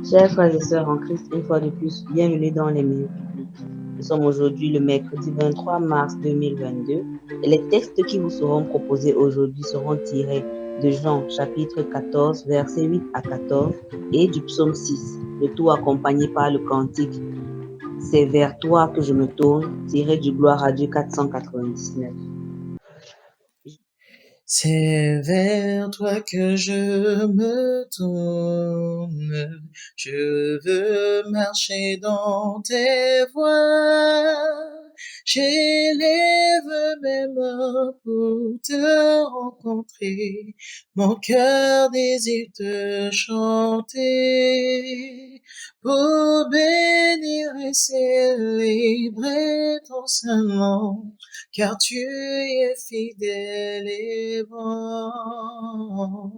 Chers frères et sœurs en Christ, une fois de plus, bienvenue dans les minutes bibliques. Nous sommes aujourd'hui le mercredi 23 mars 2022 et les textes qui vous seront proposés aujourd'hui seront tirés de Jean chapitre 14 versets 8 à 14 et du psaume 6, le tout accompagné par le cantique C'est vers toi que je me tourne, tiré du Gloire à Dieu 499. C'est vers toi que je me tourne, je veux marcher dans tes voies. J'élève mes mains pour te rencontrer, mon cœur désire te chanter, pour bénir et célébrer ton saint nom. Car tu es fidèle et bon.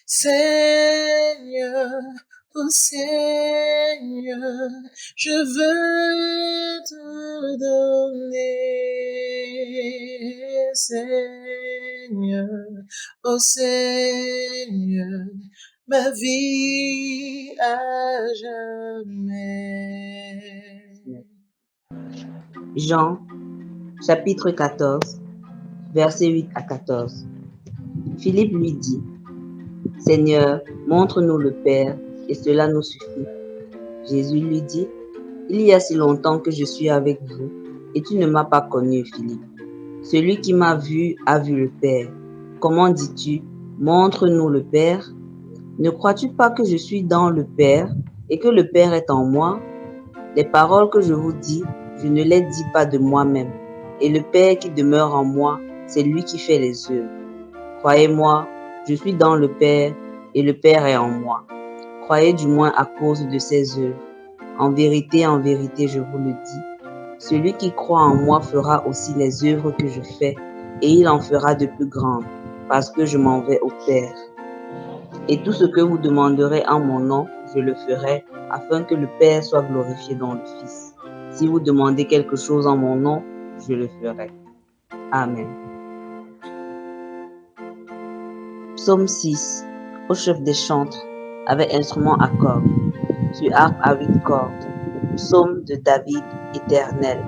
Seigneur, oh Seigneur, je veux te donner. Seigneur, oh Seigneur, ma vie à jamais. Jean chapitre 14 versets 8 à 14. Philippe lui dit, Seigneur, montre-nous le Père, et cela nous suffit. Jésus lui dit, il y a si longtemps que je suis avec vous, et tu ne m'as pas connu, Philippe. Celui qui m'a vu a vu le Père. Comment dis-tu, montre-nous le Père? Ne crois-tu pas que je suis dans le Père, et que le Père est en moi? Les paroles que je vous dis, je ne les dis pas de moi-même, et le Père qui demeure en moi, c'est lui qui fait les œuvres. Croyez-moi, je suis dans le Père, et le Père est en moi. Croyez du moins à cause de ses œuvres. En vérité, je vous le dis, celui qui croit en moi fera aussi les œuvres que je fais, et il en fera de plus grandes, parce que je m'en vais au Père. Et tout ce que vous demanderez en mon nom, je le ferai, afin que le Père soit glorifié dans le Fils. Si vous demandez quelque chose en mon nom, je le ferai. Amen. Psaume 6, au chef des chantres, avec instrument à cordes, sur harpe à 8 cordes. Psaume de David, éternel.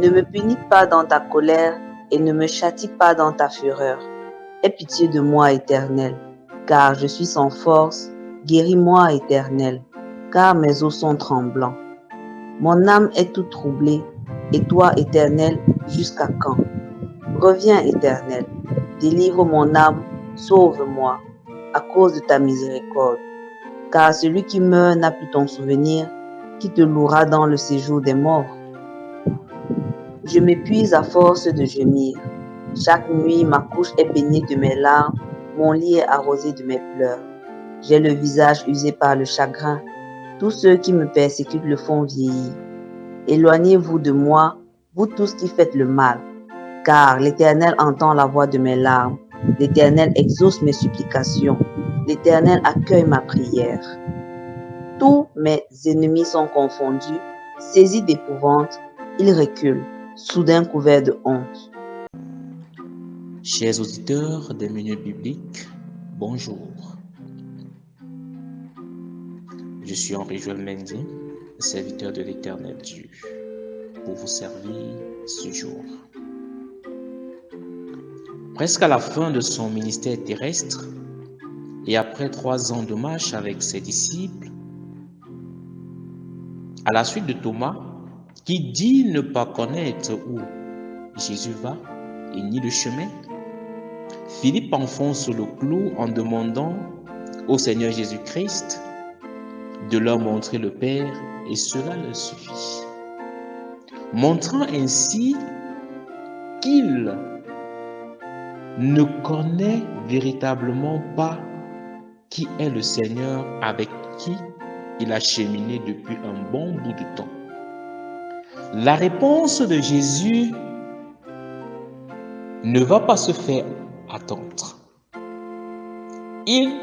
Ne me punis pas dans ta colère et ne me châtie pas dans ta fureur. Aie pitié de moi, éternel, car je suis sans force. Guéris-moi, éternel, car mes os sont tremblants. Mon âme est toute troublée, et toi, éternel, jusqu'à quand? Reviens, éternel, délivre mon âme, sauve-moi, à cause de ta miséricorde. Car celui qui meurt n'a plus ton souvenir, qui te louera dans le séjour des morts. Je m'épuise à force de gémir. Chaque nuit, ma couche est baignée de mes larmes, mon lit est arrosé de mes pleurs. J'ai le visage usé par le chagrin. Tous ceux qui me persécutent le font vieillir. Éloignez-vous de moi, vous tous qui faites le mal, car l'Éternel entend la voix de mes larmes. L'Éternel exauce mes supplications. L'Éternel accueille ma prière. Tous mes ennemis sont confondus, saisis d'épouvante, ils reculent, soudain couverts de honte. Chers auditeurs des minutes bibliques, bonjour. Je suis Henri-Joël Mendy, serviteur de l'Éternel Dieu, pour vous servir ce jour. Presque à la fin de son ministère terrestre, et après 3 ans de marche avec ses disciples, à la suite de Thomas, qui dit ne pas connaître où Jésus va et ni le chemin, Philippe enfonce le clou en demandant au Seigneur Jésus-Christ de leur montrer le Père, et cela leur suffit. Montrant ainsi qu'il ne connaît véritablement pas qui est le Seigneur avec qui il a cheminé depuis un bon bout de temps. La réponse de Jésus ne va pas se faire attendre. Il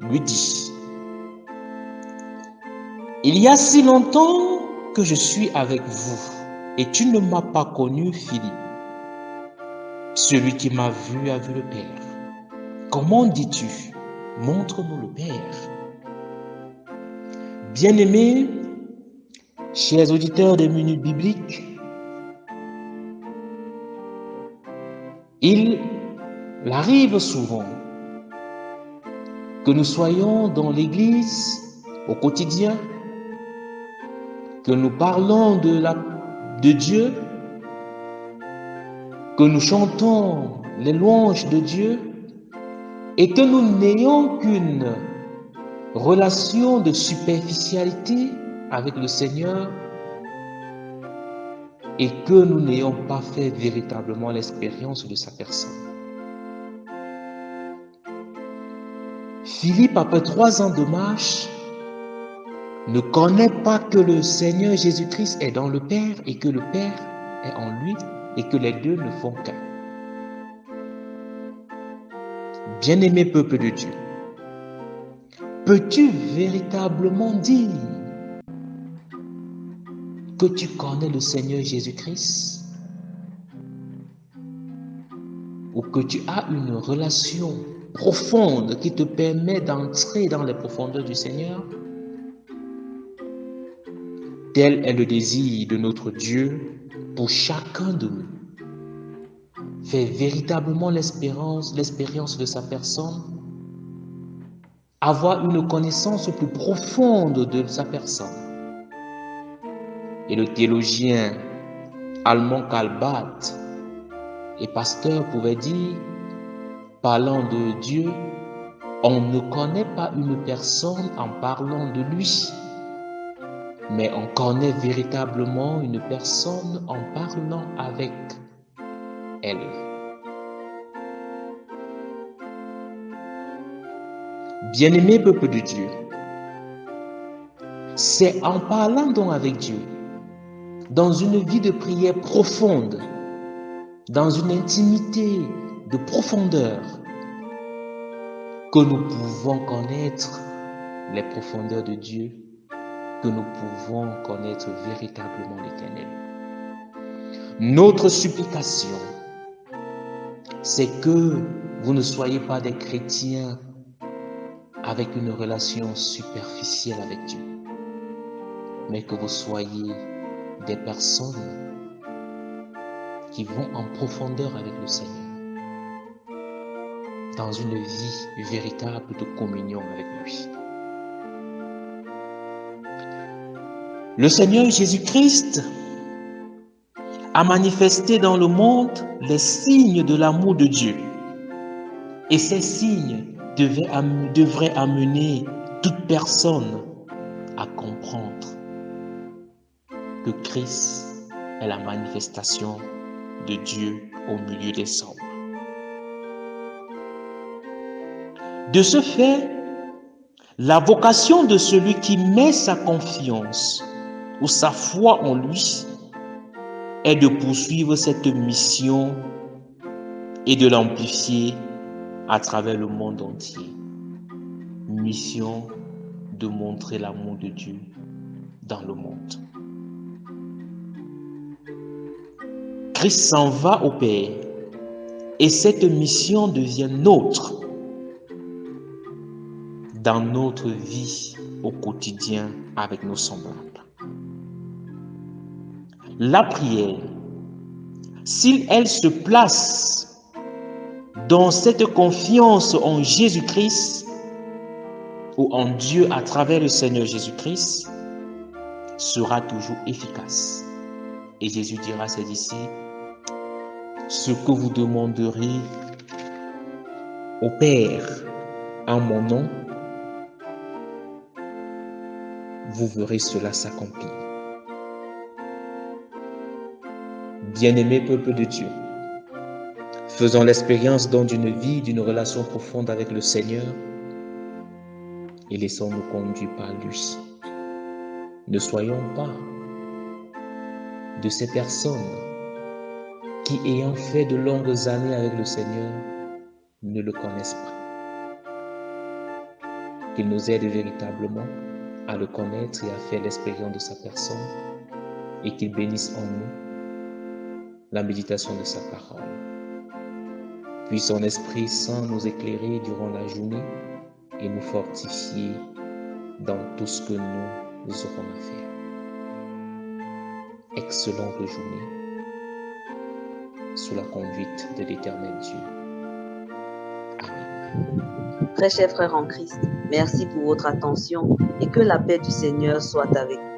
lui dit, il y a si longtemps que je suis avec vous, et tu ne m'as pas connu, Philippe. Celui qui m'a vu a vu le Père. Comment dis-tu, montre-nous le Père? Bien-aimés, chers auditeurs des minutes bibliques, il arrive souvent que nous soyons dans l'Église au quotidien, que nous parlons de Dieu, que nous chantons les louanges de Dieu et que nous n'ayons qu'une relation de superficialité avec le Seigneur et que nous n'ayons pas fait véritablement l'expérience de sa personne. Philippe, après 3 ans de marche, ne connaît pas que le Seigneur Jésus-Christ est dans le Père et que le Père est en lui et que les deux ne font qu'un. Bien-aimé peuple de Dieu, peux-tu véritablement dire que tu connais le Seigneur Jésus-Christ ou que tu as une relation profonde qui te permet d'entrer dans les profondeurs du Seigneur? Tel est le désir de notre Dieu pour chacun de nous. Faire véritablement l'expérience de sa personne, avoir une connaissance plus profonde de sa personne. Et le théologien allemand Karl Barth et pasteur pouvait dire, parlant de Dieu, on ne connaît pas une personne en parlant de lui, mais on connaît véritablement une personne en parlant avec elle. Bien-aimé peuple de Dieu, c'est en parlant donc avec Dieu, dans une vie de prière profonde, dans une intimité de profondeur, que nous pouvons connaître les profondeurs de Dieu, que nous pouvons connaître véritablement l'Éternel. Notre supplication, c'est que vous ne soyez pas des chrétiens avec une relation superficielle avec Dieu, mais que vous soyez des personnes qui vont en profondeur avec le Seigneur, dans une vie véritable de communion avec lui. Le Seigneur Jésus-Christ a manifesté dans le monde les signes de l'amour de Dieu. Et ces signes devraient amener toute personne à comprendre que Christ est la manifestation de Dieu au milieu des hommes. De ce fait, la vocation de celui qui met sa confiance ou sa foi en lui est de poursuivre cette mission et de l'amplifier à travers le monde entier. Mission de montrer l'amour de Dieu dans le monde. Christ s'en va au Père et cette mission devient nôtre dans notre vie au quotidien avec nos semblables. La prière, si elle se place dans cette confiance en Jésus-Christ ou en Dieu à travers le Seigneur Jésus-Christ, sera toujours efficace. Et Jésus dira à ses disciples, ce que vous demanderez au Père en mon nom, vous verrez cela s'accomplir. Bien-aimés peuple de Dieu, faisons l'expérience donc d'une vie, d'une relation profonde avec le Seigneur et laissons-nous conduire par lui. Ne soyons pas de ces personnes qui, ayant fait de longues années avec le Seigneur, ne le connaissent pas. Qu'il nous aide véritablement à le connaître et à faire l'expérience de sa personne et qu'il bénisse en nous la méditation de sa parole. Puis son Esprit Saint nous éclairer durant la journée et nous fortifier dans tout ce que nous nous aurons à faire. Excellente journée sous la conduite de l'Éternel Dieu. Amen. Très chers frères en Christ, merci pour votre attention et que la paix du Seigneur soit avec vous.